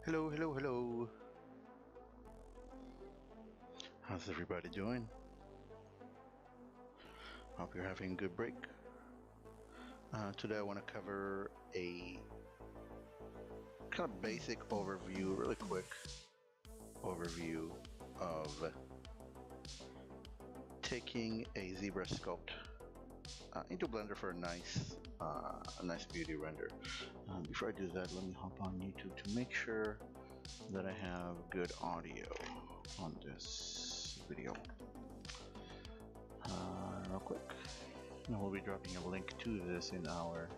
Hello, hello, hello. How's everybody doing? Hope you're having a good break. Today I want to cover a kind of basic overview, really quick overview of taking a Zbrush sculpt into Blender for a nice beauty render. Before I do that, let me hop on YouTube to make sure that I have good audio on this video. Real quick. And we'll be dropping a link to this in our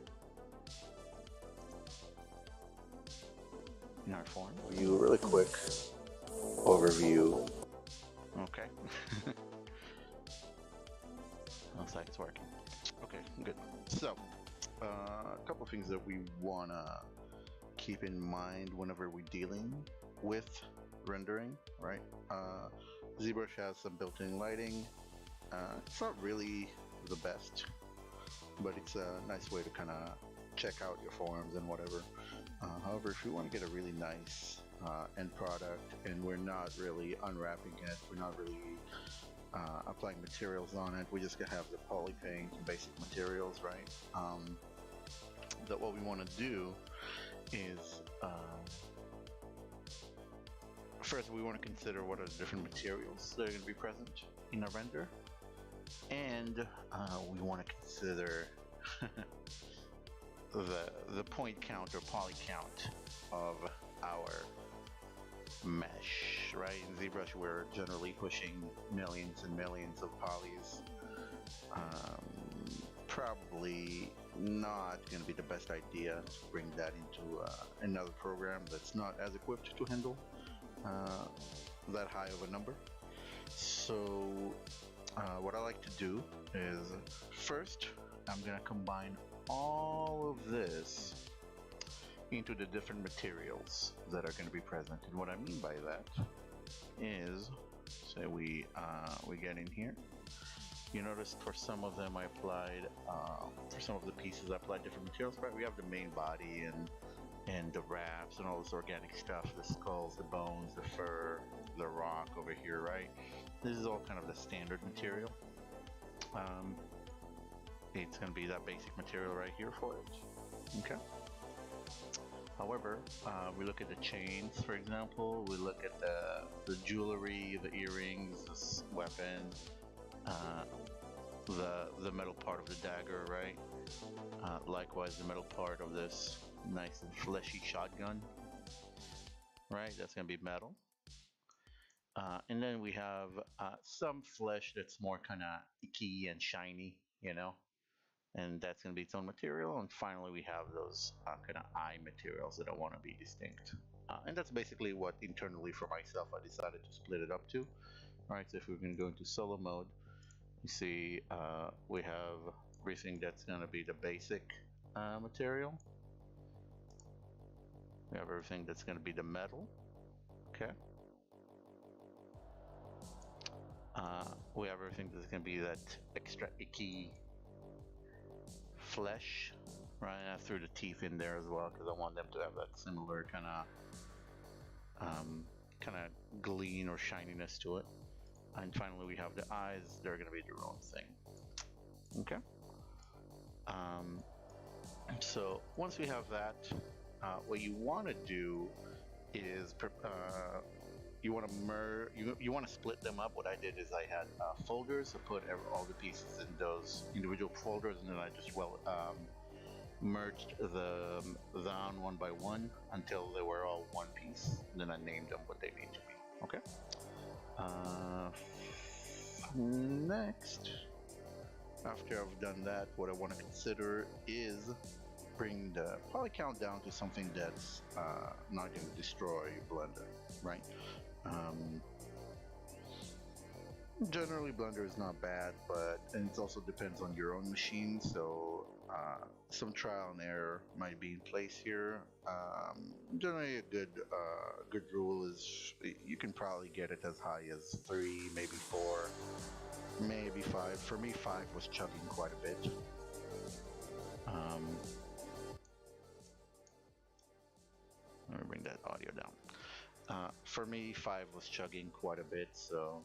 form. You really quick overview. Okay. Looks like it's working. Okay, good. So, a couple of things that we wanna keep in mind whenever we're dealing with rendering, right? ZBrush has some built-in lighting. It's not really the best, but it's a nice way to kind of check out your forms and whatever. However, if you want to get a really nice end product and we're not really unwrapping it, we're not really applying materials on it, we just gonna have the poly paint, basic materials, right? That what we want to do is first we want to consider what are the different materials that are going to be present in a render, and we want to consider the point count or poly count of our mesh, right? In ZBrush we're generally pushing millions and millions of polys. Probably not going to be the best idea to bring that into another program that's not as equipped to handle that high of a number. So what I like to do is first I'm going to combine all of this into the different materials that are going to be present. And what I mean by that is, say we get in here. You notice for some of them I applied, for some of the pieces I applied different materials, right? We have the main body and the wraps and all this organic stuff, the skulls, the bones, the fur, the rock over here, right? This is all kind of the standard material. It's going to be that basic material right here for it. Okay. However, we look at the chains, for example. We look at the jewelry, the earrings, this weapon, the metal part of the dagger, right? Likewise, the metal part of this nice and fleshy shotgun, right? That's going to be metal. And then we have some flesh that's more kind of icky and shiny, you know, and that's going to be its own material. And finally, we have those kind of eye materials that I want to be distinct. And that's basically what internally for myself I decided to split it up to. All right, so if we're going to go into solo mode, you see we have everything that's going to be the basic material. We have everything that's going to be the metal. Okay. We have everything that's going to be that extra icky flesh, right? I threw the teeth in there as well because I want them to have that similar kind of gleam or shininess to it. And finally, we have the eyes. They're going to be their own thing. Okay. So once we have that, what you want to do is you want to merge. You want to split them up. What I did is I had folders. I put all the pieces in those individual folders, and then I just merged them one by one until they were all one piece. And then I named them what they need to be. Okay. Next, after I've done that, what I want to consider is bring the poly count down to something that's not going to destroy Blender, right? Generally, Blender is not bad, but and it also depends on your own machine. So some trial and error might be in place here. Generally, a good rule is you can probably get it as high as 3, maybe 4, maybe 5. For me, 5 was chugging quite a bit. bring that audio down. For me, 5 was chugging quite a bit, so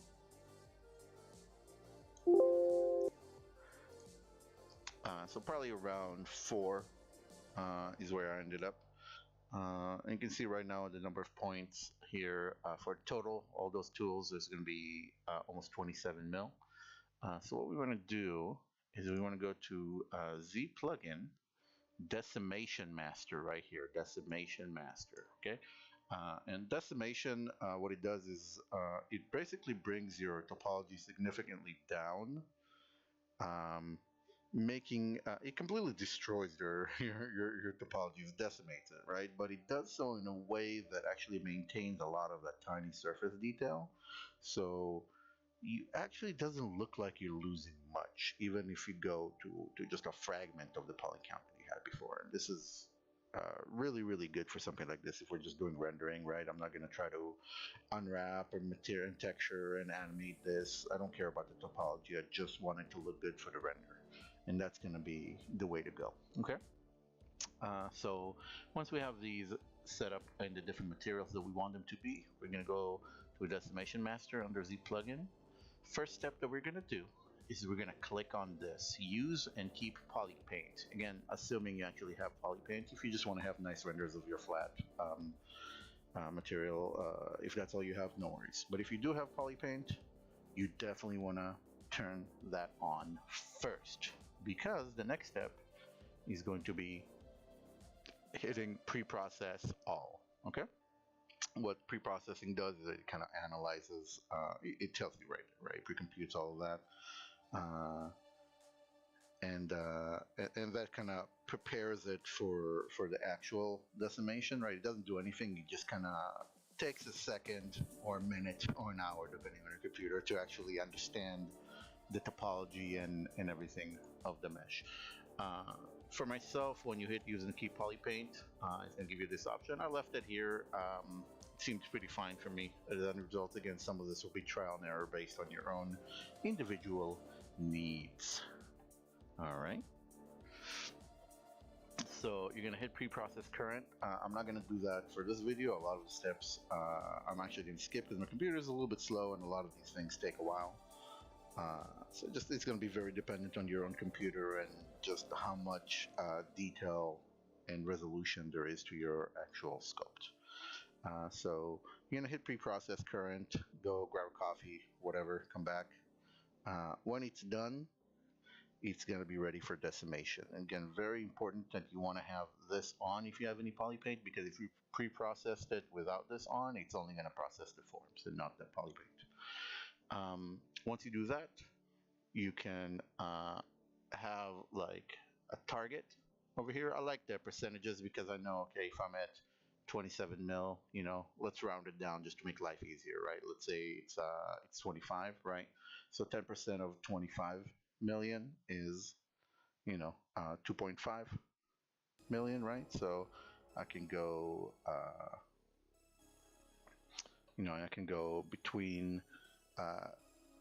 probably around 4 is where I ended up. And you can see right now the number of points here for total, all those tools, is going to be almost 27 mil. So what we want to do is we want to go to Z plugin, Decimation Master right here, Decimation Master, okay? And Decimation, what it does is it basically brings your topology significantly down, making it completely destroys your topology, it decimates it, right? But it does so in a way that actually maintains a lot of that tiny surface detail, so you actually doesn't look like you're losing much, even if you go to just a fragment of the poly count that you had before. And this is really good for something like this if we're just doing rendering, right? I'm not going to try to unwrap or material and texture and animate this. I don't care about the topology. I just want it to look good for the render, and that's going to be the way to go. Okay. So once we have these set up in the different materials that we want them to be, we're going to go to a Decimation Master under Z plugin. First step that we're going to do is we're going to click on this, use and keep poly paint. Again, assuming you actually have poly paint. If you just want to have nice renders of your flat material, if that's all you have, no worries. But if you do have poly paint, you definitely want to turn that on first, because the next step is going to be hitting pre-process all. Okay, what pre-processing does is it kind of analyzes, it tells you right, pre-computes all of that, and that kind of prepares it for the actual decimation, right? It doesn't do anything. It just kind of takes a second or a minute or an hour, depending on your computer, to actually understand the topology and everything of the mesh. For myself, when you hit use and keep poly paint, it's going to give you this option. I left it here. It seems pretty fine for me. As a result, again, some of this will be trial and error based on your own individual needs. All right. So you're going to hit pre-process current. I'm not going to do that for this video. A lot of the steps I'm actually going to skip because my computer is a little bit slow and a lot of these things take a while. So it's going to be very dependent on your own computer and just how much detail and resolution there is to your actual sculpt. So you're going to hit pre-process current, go grab a coffee, whatever, come back. When it's done, it's going to be ready for decimation. Again, very important that you want to have this on if you have any poly paint, because if you pre-processed it without this on, it's only going to process the forms and not the poly paint. Once you do that, you can have like a target over here. I like the percentages because I know, okay, if I'm at 27 mil, you know, let's round it down just to make life easier, right? Let's say it's 25, right? So 10% of 25 million is, you know, 2.5 million, right? So I can go, you know, I can go between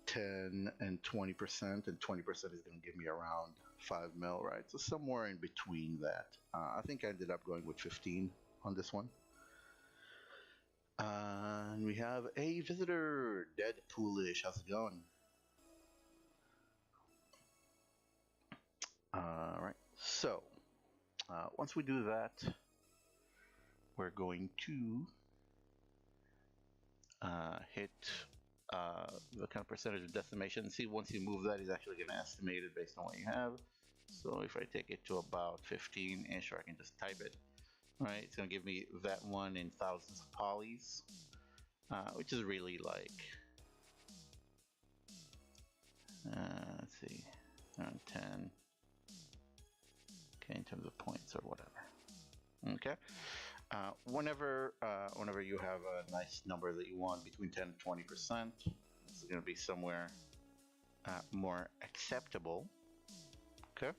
10 and 20%, and 20% is going to give me around 5 mil, right? So somewhere in between that. I think I ended up going with 15 on this one. And we have a visitor, Deadpoolish. How's it going? All right. So once we do that, we're going to hit the kind of percentage of decimation. See, once you move that, it's actually going to estimate it based on what you have. So if I take it to about 15-ish, or I can just type it, right? It's going to give me that one in thousands of polys, which is really like, let's see, around 10. Okay, in terms of points or whatever. Okay. Whenever you have a nice number that you want between 10 and 20%, this is going to be somewhere more acceptable. Okay,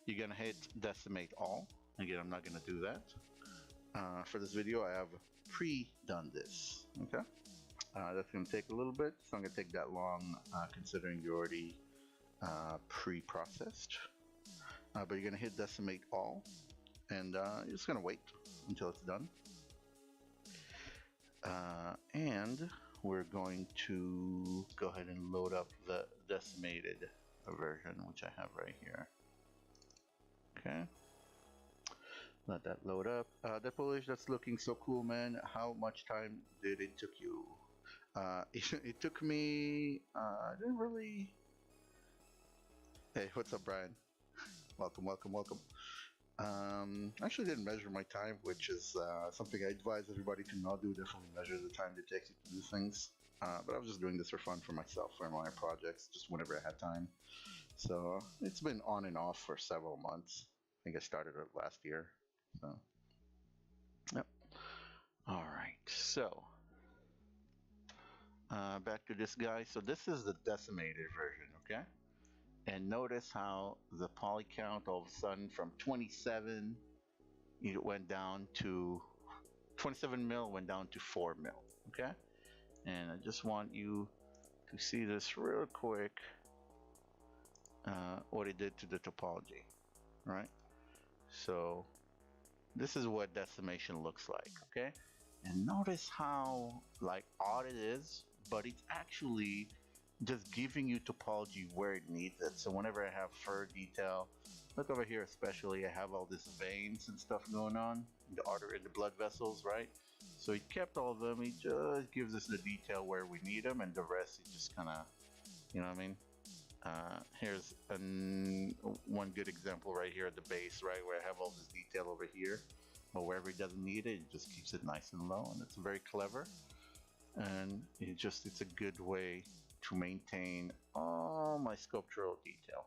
you're going to hit decimate all. Again, I'm not going to do that. For this video, I have pre-done this. Okay, that's going to take a little bit. It's not going to take that long considering you already pre-processed. But you're going to hit decimate all, and you're just going to wait until it's done. And we're going to go ahead and load up the decimated version, which I have right here. Okay. Let that load up. That polish, that's looking so cool, man. How much time did it took you? It took me, I didn't really... Hey, what's up, Brian? Welcome, welcome, welcome. I actually didn't measure my time, which is something I advise everybody to not do. Definitely measure the time it takes you to do things. But I was just doing this for fun for myself, for my projects, just whenever I had time. So it's been on and off for several months. I think I started it last year. So, yep. All right. So, back to this guy. So this is the decimated version, okay? And notice how the poly count all of a sudden from 27, it went down to 27 mil, went down to 4 mil, okay? And I just want you to see this real quick, what it did to the topology, right? So this is what decimation looks like, okay? And notice how like odd it is, but it's actually just giving you topology where it needs it. So whenever I have fur detail, look over here especially, I have all these veins and stuff going on, the artery and the blood vessels, right? So it kept all of them, it just gives us the detail where we need them, and the rest it just kind of, you know what I mean? Here's one good example right here at the base, right, where I have all this detail over here, but wherever it doesn't need it, it just keeps it nice and low, and it's very clever, and it's a good way to maintain all my sculptural detail.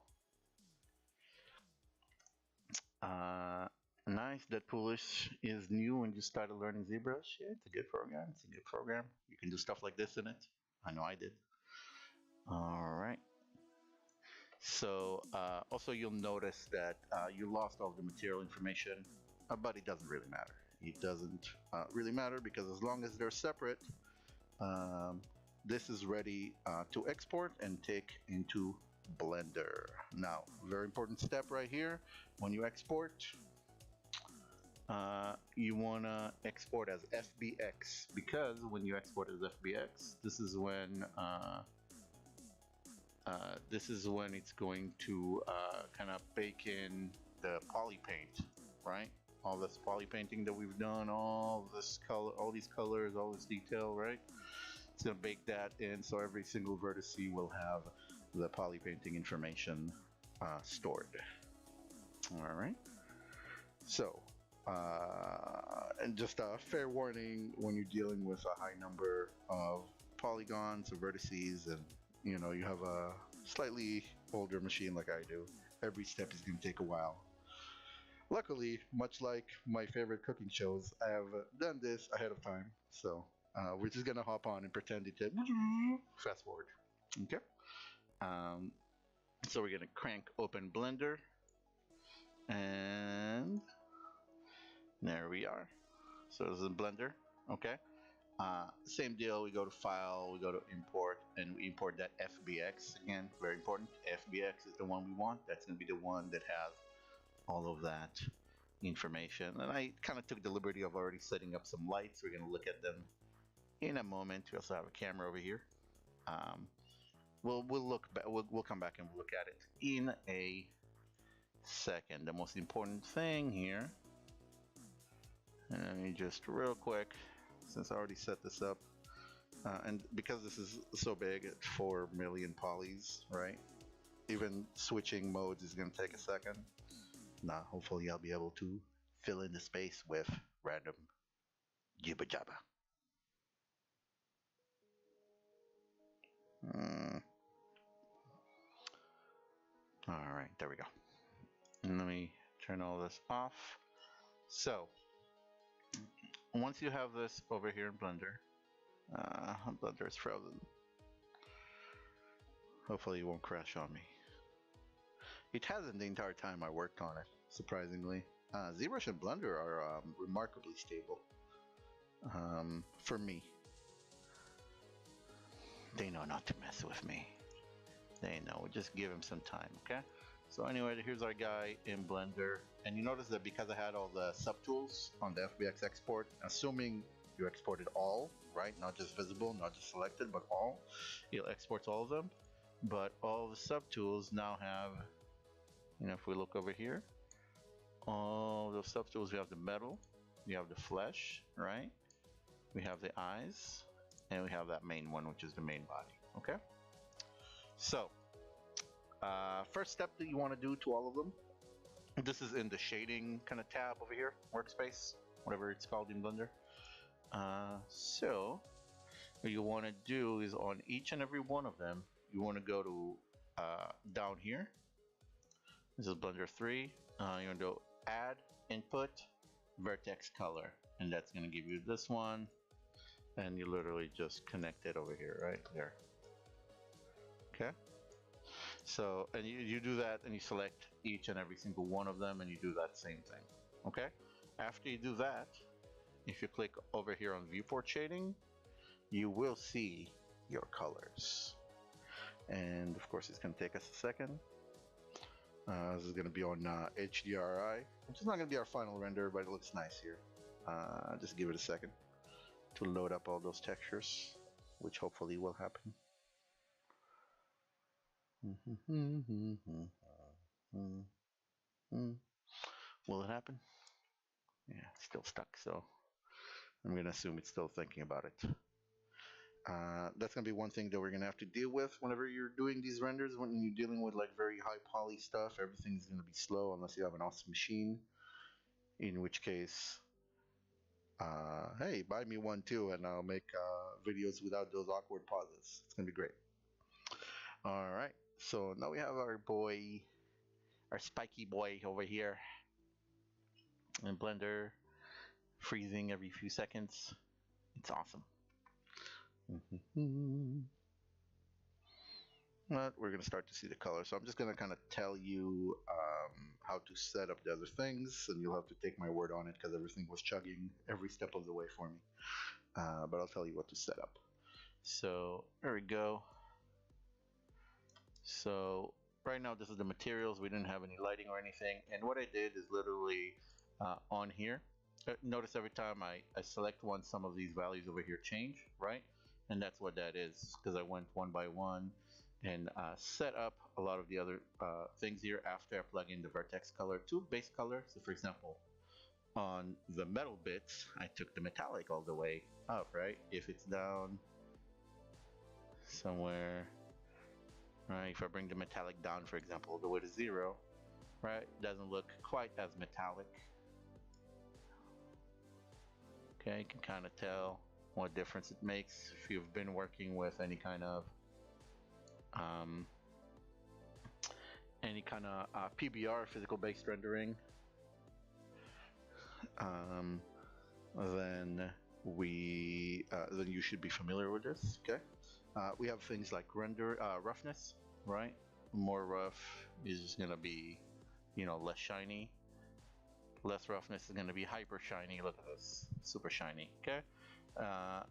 Nice, that polish is new when you started learning ZBrush. Yeah, it's a good program. It's a good program. You can do stuff like this in it. I know I did. All right. So also you'll notice that you lost all the material information, but it doesn't really matter. It doesn't really matter because as long as they're separate, this is ready to export and take into Blender. Now, very important step right here. When you export, you want to export as FBX, because when you export as FBX, this is when it's going to kind of bake in the poly paint, right? All this poly painting that we've done, all this color, all these colors, all this detail, right? It's gonna bake that in, so every single vertex will have the poly painting information stored. All right. So, and just a fair warning when you're dealing with a high number of polygons or vertices, and you know you have a slightly older machine like I do, every step is going to take a while. Luckily, much like my favorite cooking shows, I have done this ahead of time, so we're just gonna hop on and pretend it did. Fast forward. Okay. So we're gonna crank open Blender, and there we are. So this is in Blender. Okay. Same deal. We go to File, we go to Import, and we import that FBX again. Very important. FBX is the one we want. That's gonna be the one that has all of that information. And I kind of took the liberty of already setting up some lights. We're gonna look at them in a moment. We also have a camera over here. We'll look back. We'll come back and look at it in a second. The most important thing here, and just real quick, since I already set this up, and because this is so big, at 4 million polys, right? Even switching modes is going to take a second. Now, hopefully, I'll be able to fill in the space with random jibba jabba. All right, there we go. And let me turn all this off. So, once you have this over here in Blender, Blender is frozen. Hopefully it won't crash on me. It hasn't the entire time I worked on it, surprisingly. ZBrush and Blender are remarkably stable. For me. They know not to mess with me. They know, just give him some time, okay? So anyway, here's our guy in Blender. And you notice that because I had all the subtools on the FBX export, assuming you export it all, right? Not just visible, not just selected, but all. It exports all of them. But all the subtools now have, you know, if we look over here, all those subtools, we have the metal, we have the flesh, right? We have the eyes, and we have that main one, which is the main body, okay? So, first step that you want to do to all of them, this is in the shading kind of tab over here, workspace, whatever it's called in Blender. So, what you want to do is on each and every one of them, you want to go to down here. This is Blender 3. You want to go add input vertex color, and that's going to give you this one, and you literally just connect it over here, right there. Okay, so and you do that, and you select each and every single one of them, and you do that same thing. Okay, after you do that, if you click over here on viewport shading, you will see your colors, and of course it's going to take us a second. This is going to be on HDRI, which is not going to be our final render, but it looks nice here. Just give it a second to load up all those textures, which hopefully will happen. Will it happen? Yeah, it's still stuck, so I'm going to assume it's still thinking about it. That's going to be one thing that we're going to have to deal with whenever you're doing these renders. When you're dealing with like very high poly stuff, everything's going to be slow unless you have an awesome machine, in which case, hey, buy me one too, and I'll make videos without those awkward pauses. It's going to be great. All right, so now we have our boy, our spiky boy over here in Blender, freezing every few seconds. It's awesome. But we're going to start to see the color, so I'm just going to kind of tell you how to set up the other things, and you'll have to take my word on it because everything was chugging every step of the way for me. But I'll tell you what to set up. So there we go. So right now this is the materials. We didn't have any lighting or anything, and what I did is literally on here, notice every time I select one, some of these values over here change, right? And that's what that is, because I went one by one and set up a lot of the other things here after I plug in the vertex color to base color. So for example, on the metal bits, I took the metallic all the way up, right? If it's down somewhere, right? If I bring the metallic down, for example, all the way to 0, right? It doesn't look quite as metallic. Okay, you can kind of tell what difference it makes if you've been working with any kind of PBR, physical based rendering. Then you should be familiar with this. Okay, we have things like render roughness, right? More rough is just gonna be, you know, less shiny. Less roughness is gonna be hyper shiny. Look at this, super shiny. Okay.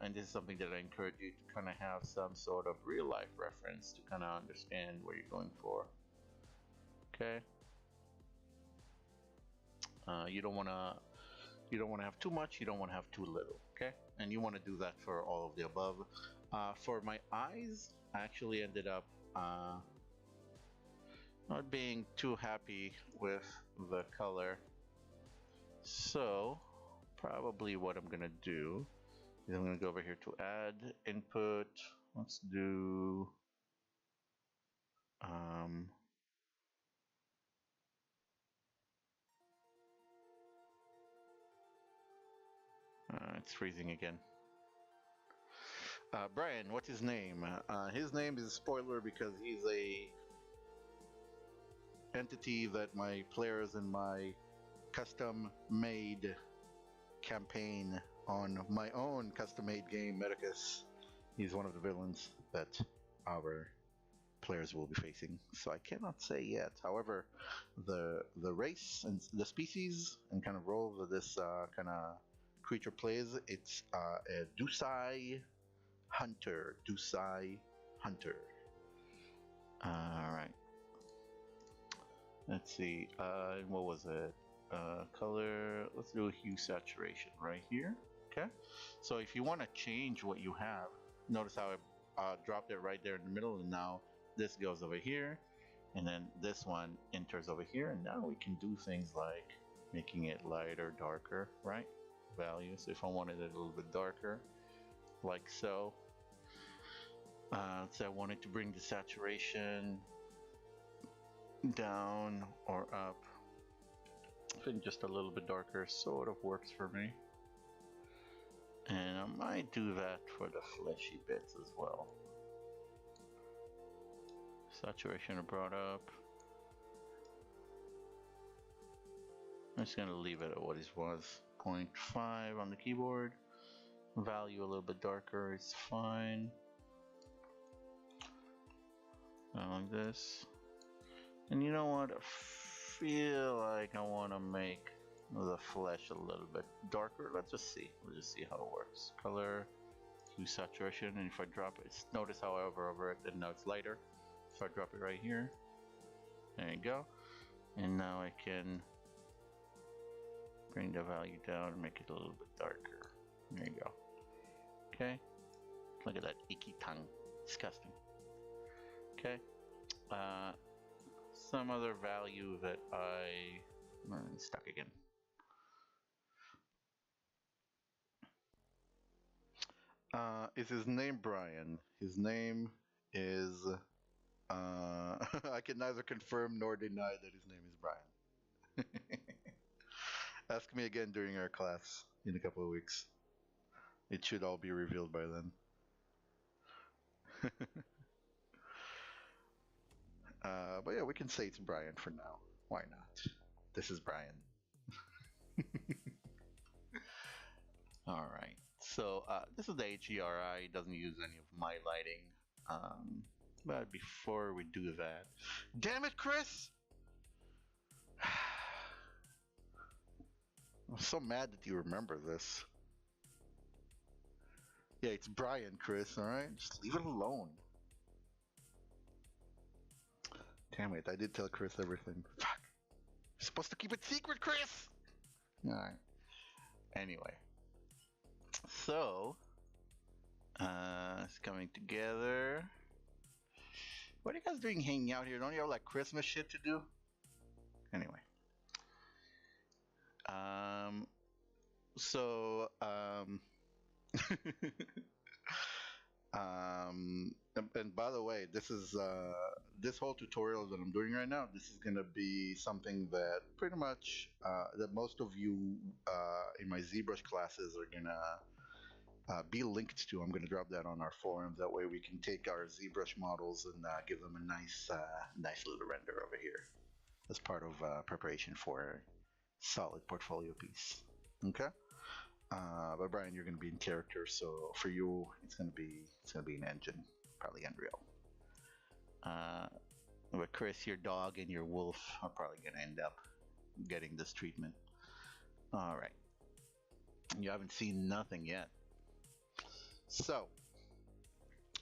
And this is something that I encourage you to kind of have some sort of real life reference to kind of understand what you're going for. Okay. You don't want to have too much. You don't want to have too little. Okay. And you want to do that for all of the above. For my eyes, I actually ended up not being too happy with the color. So probably what I'm gonna do, I'm going to go over here to add input. Let's do it's freezing again. Brian, what's his name? His name is a spoiler because he's a entity that my players in my custom made campaign on my own custom-made game, Medicus. He's one of the villains that our players will be facing, so I cannot say yet. However, the race and the species and kind of role that this kind of creature plays, it's a Decimation hunter. Decimation hunter. All right. Let's see. What was it? Color. Let's do a hue saturation right here. Okay, so if you want to change what you have, notice how I dropped it right there in the middle, and now this goes over here, and then this one enters over here, and now we can do things like making it lighter, darker, right? Values. If I wanted it a little bit darker, like so. So I wanted to bring the saturation down or up. I think just a little bit darker sort of works for me. And I might do that for the fleshy bits as well. Saturation brought up. I'm just going to leave it at what it was. 0.5 on the keyboard. Value a little bit darker is fine. Like this. And you know what? I feel like I want to make the flesh a little bit darker. Let's just see. We'll just see how it works. Color, Hue Saturation, and if I drop it, notice how I hover over it, and now it's lighter. So I drop it right here. There you go. And now I can bring the value down and make it a little bit darker. There you go. Okay. Look at that icky tongue. Disgusting. Okay. Some other value that I'm stuck again. Is his name Brian? His name is I can neither confirm nor deny that his name is Brian. Ask me again during our class in a couple of weeks. It should all be revealed by then. But yeah, we can say it's Brian for now. Why not? This is Brian. Alright, so this is the HDRI. It doesn't use any of my lighting. But before we do that... Damn it, Chris! I'm so mad that you remember this. Yeah, it's Brian, Chris, alright? Just leave it alone. Damn it, I did tell Chris everything. Fuck! You're supposed to keep it secret, Chris! Alright. Anyway. So... it's coming together. What are you guys doing hanging out here? Don't you have like Christmas shit to do? Anyway. And by the way, this is this whole tutorial that I'm doing right now. This is gonna be something that pretty much that most of you in my Zbrush classes are gonna be linked to. I'm gonna drop that on our forums. That way we can take our Zbrush models and give them a nice little render over here as part of preparation for a solid portfolio piece. Okay. But Brian, you're going to be in character, so for you, it's going to be an engine, probably Unreal. But Chris, your dog and your wolf are probably going to end up getting this treatment. All right, you haven't seen nothing yet, so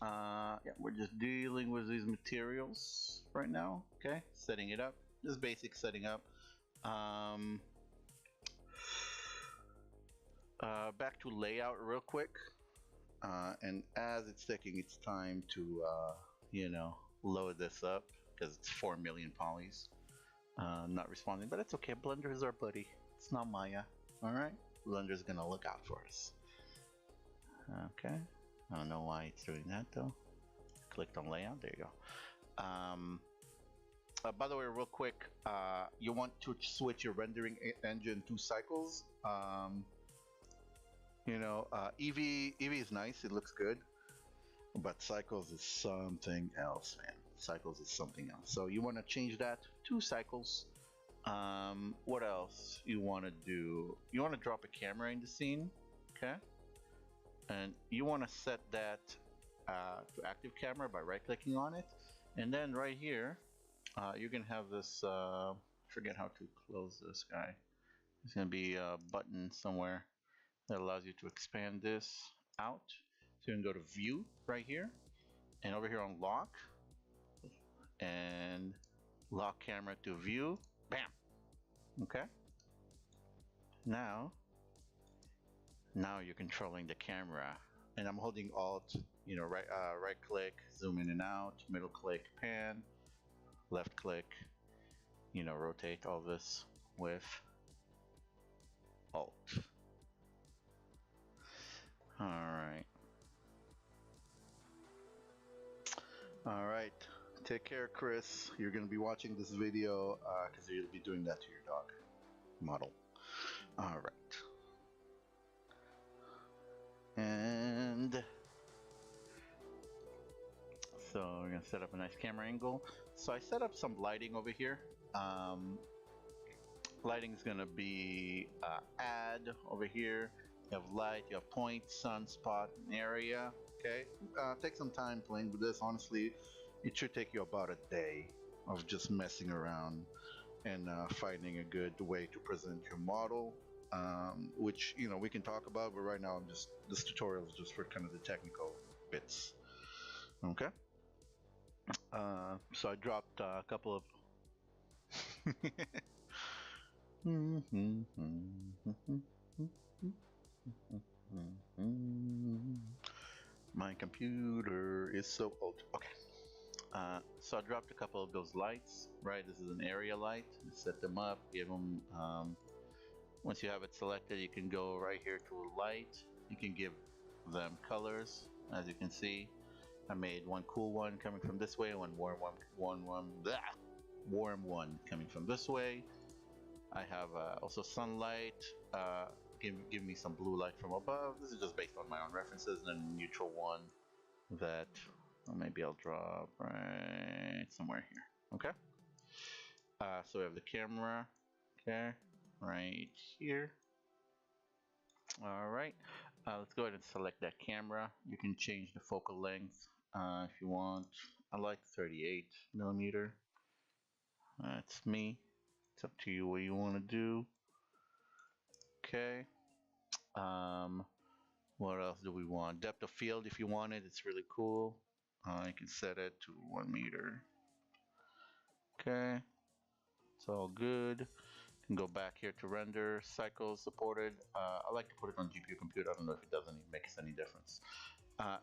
yeah, we're just dealing with these materials right now. Okay, setting it up, just basic setting up. Back to layout real quick, and as it's taking its time to you know, load this up because it's 4 million polys not responding, but it's okay. Blender is our buddy. It's not Maya. All right, Blender's gonna look out for us. Okay, I don't know why it's doing that though. Clicked on layout. There you go. By the way, real quick, you want to switch your rendering engine to Cycles. You know, Eevee is nice, it looks good, but Cycles is something else, man. Cycles is something else. So you want to change that to Cycles. What else you want to do? You want to drop a camera in the scene, okay? And you want to set that to active camera by right-clicking on it. And then right here, you're going to have this, forget how to close this guy. There's going to be a button somewhere that allows you to expand this out. So you can go to View right here, and over here on Lock, and lock camera to View. Bam. Okay. Now Now you're controlling the camera, and I'm holding Alt, you know, right click, zoom in and out, middle click, pan, left click, you know, rotate all this with Alt. All right. All right. Take care, Chris. You're going to be watching this video because you'll be doing that to your dog model. All right. And so we're going to set up a nice camera angle. So I set up some lighting over here. Lighting is going to be add over here. You have light, you have point, sun, spot, and area. Okay. Take some time playing with this. Honestly, it should take you about a day of just messing around and finding a good way to present your model, which, you know, we can talk about, but right now this tutorial is just for kind of the technical bits. Okay. So I dropped a couple of my computer is so old. Okay. So I dropped a couple of those lights, right? This is an area light. Set them up, give them, once you have it selected, you can go right here to light. You can give them colors. As you can see, I made one cool one coming from this way, one warm one coming from this way. I have also sunlight. Give me some blue light from above. This is just based on my own references, and then a neutral one that maybe I'll drop right somewhere here. Okay. So we have the camera. Okay, right here. All right. Let's go ahead and select that camera. You can change the focal length if you want. I like 38 millimeter. That's me. It's up to you what you want to do. Okay. What else do we want? Depth of field if you want it. It's really cool. You can set it to 1 meter. Okay. It's all good. You can go back here to render. Cycles supported. I like to put it on GPU compute. I don't know if it doesn't makes any difference.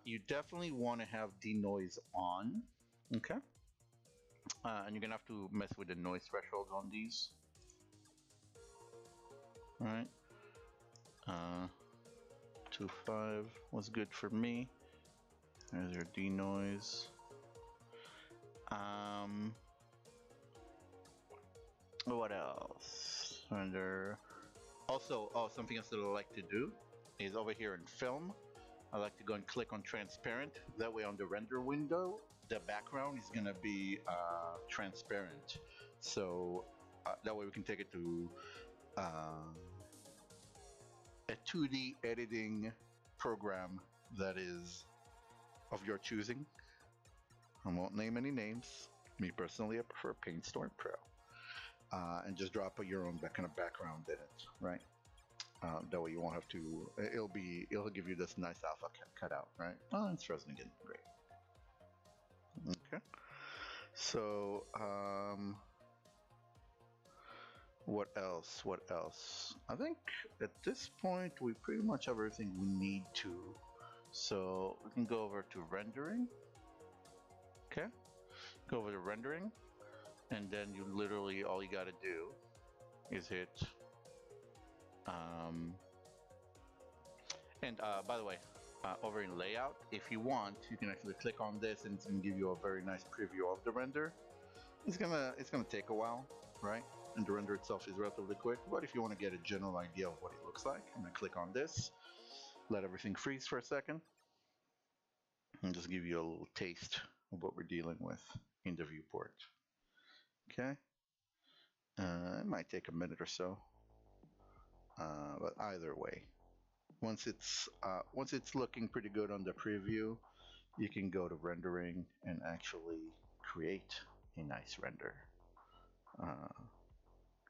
You definitely want to have denoise on. Okay. And you're gonna have to mess with the noise thresholds on these. All right. 2.5 was good for me. There's your denoise. What else? Render. Also, something else that I like to do is over here in film. I like to go and click on transparent. That way, on the render window, the background is gonna be transparent. So that way we can take it to a 2D editing program that is of your choosing. I won't name any names. Me personally, I prefer PaintStorm Pro. And just drop your own kind of background in it, right? That way you won't have to. It'll give you this nice alpha cutout, right? Oh, it's frozen again. Great. Okay. So what else? What else? I think at this point we pretty much have everything we need to. So we can go over to rendering. Okay. Go over to rendering, and then you literally all you got to do is hit. By the way, over in layout, if you want, you can actually click on this, and it's gonna give you a very nice preview of the render. It's gonna take a while, right? And the render itself is relatively quick. But if you want to get a general idea of what it looks like, I'm gonna click on this, let everything freeze for a second, and just give you a little taste of what we're dealing with in the viewport. Okay. It might take a minute or so, but either way, once it's looking pretty good on the preview, you can go to rendering and actually create a nice render.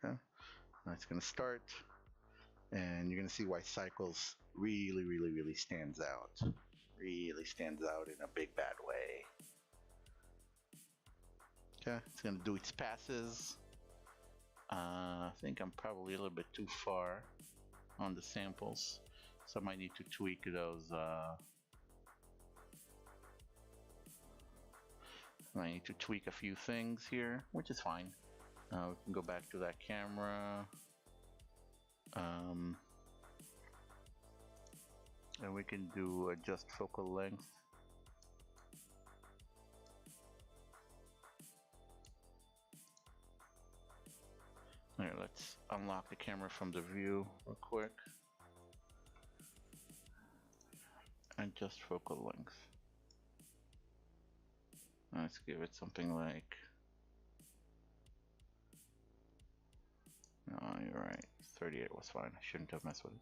Okay, now it's going to start, and you're going to see why cycles really stands out. Really stands out in a big bad way. Okay, it's going to do its passes. I think I'm probably a little bit too far on the samples, So I might need to tweak those. I need to tweak a few things here, which is fine. We can go back to that camera. And we can do adjust focal length. Here, let's unlock the camera from the view real quick. Adjust focal length. Let's give it something like, no, you're right, 38 was fine. I shouldn't have messed with it.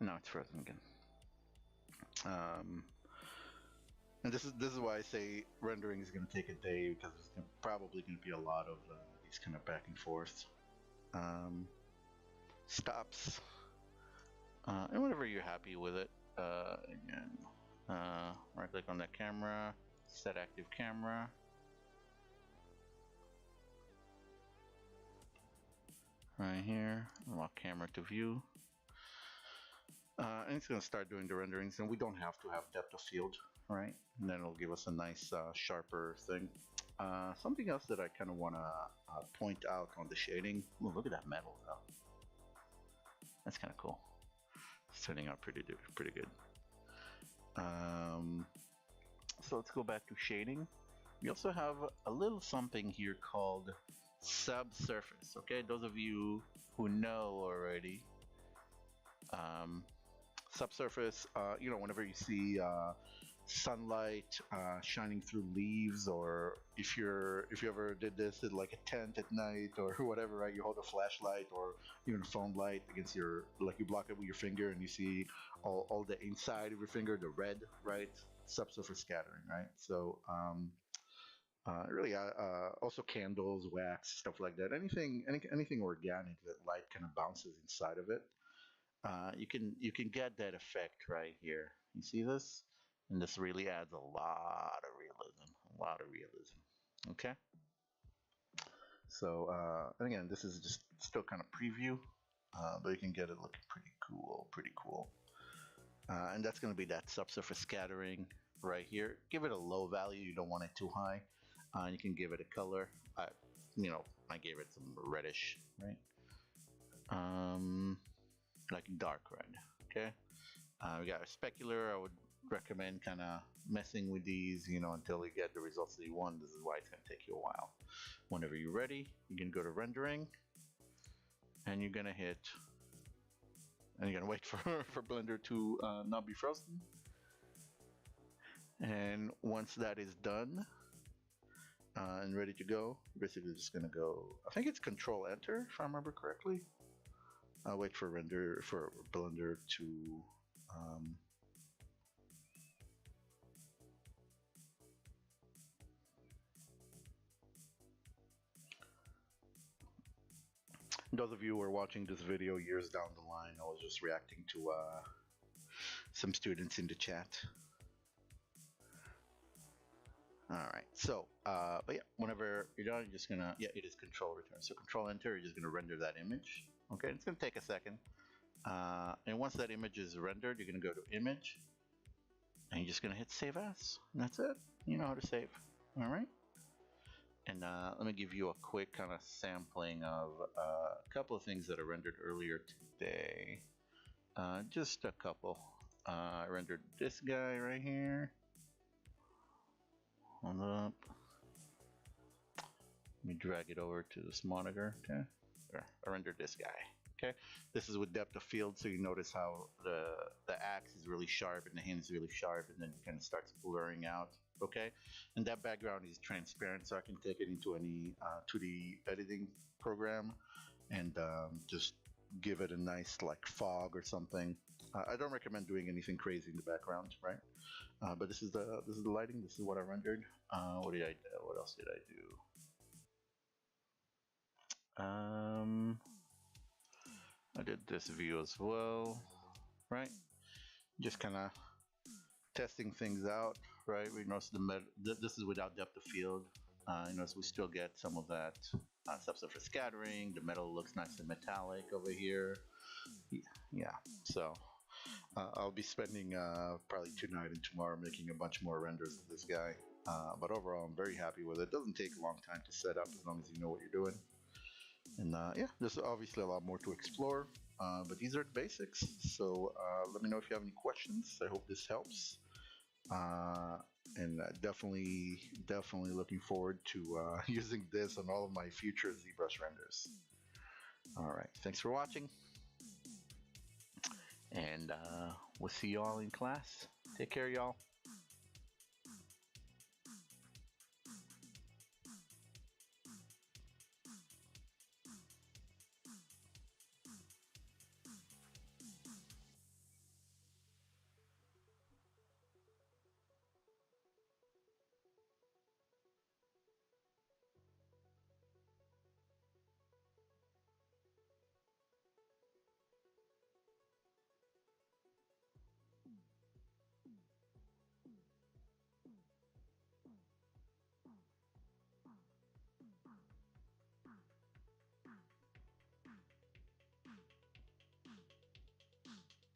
Now it's frozen again. And this is why I say rendering is going to take a day, because there's probably going to be a lot of these kind of back and forth stops. And whenever you're happy with it, again, right click on that camera, set active camera. Right here, unlock camera to view. And it's going to start doing the renderings, and we don't have to have depth of field, right? And then it'll give us a nice sharper thing. Something else that I kind of want to point out on the shading. Ooh, look at that metal though. That's kind of cool. It's turning out pretty good. So let's go back to shading. We also have a little something here called Subsurface. Okay, those of you who know already, Subsurface, you know, whenever you see sunlight shining through leaves, or if you ever did this at like a tent at night or whatever, right? You hold a flashlight or even a phone light against your, like you block it with your finger and you see all the inside of your finger, the red, right? Subsurface scattering, right? So really, also candles, wax, stuff like that. Anything organic that light kind of bounces inside of it. You can get that effect right here. You see this? And this really adds a lot of realism. Okay. So, and again, this is just still kind of preview, but you can get it looking pretty cool. And that's going to be that subsurface scattering right here. Give it a low value. You don't want it too high. You can give it a color. I gave it some reddish, right? Like dark red. Okay. We got a specular. I would recommend kind of messing with these, until you get the results that you want. This is why it's going to take you a while. Whenever you're ready, you can go to rendering, and you're gonna hit, and you're gonna wait for Blender to not be frozen. And once that is done and ready to go, basically just gonna go. I think it's Control Enter if I remember correctly. I'll wait for Blender to those of you who are watching this video years down the line, I was just reacting to some students in the chat. Alright, so, but yeah, whenever you're done, you're just gonna, it is Control Return. So Control Enter, you're just gonna render that image. Okay, it's gonna take a second. And once that image is rendered, you're gonna go to Image, and you're just gonna hit Save As, and that's it. You know how to save. Alright? And let me give you a quick kind of sampling of a couple of things that I rendered earlier today. Just a couple. I rendered this guy right here. Hold up. Let me drag it over to this monitor. Okay. There. I rendered this guy. Okay. This is with depth of field, so you notice how the axe is really sharp and the hand is really sharp, and then it kind of starts blurring out. Okay, and that background is transparent, so I can take it into any 2D editing program and just give it a nice like fog or something. I don't recommend doing anything crazy in the background, right? But this is the lighting. This is what I rendered. What did I do? What else did I do? I did this view as well, right? Just kind of testing things out, right? We notice this is without depth of field. You notice we still get some of that subsurface scattering. The metal looks nice and metallic over here. Yeah, so I'll be spending probably tonight and tomorrow making a bunch more renders of this guy. But overall, I'm very happy with it. It doesn't take a long time to set up as long as you know what you're doing. And yeah, there's obviously a lot more to explore, but these are the basics. So let me know if you have any questions. I hope this helps. And definitely looking forward to using this on all of my future ZBrush renders. All right, thanks for watching. And we'll see you all in class. Take care, y'all.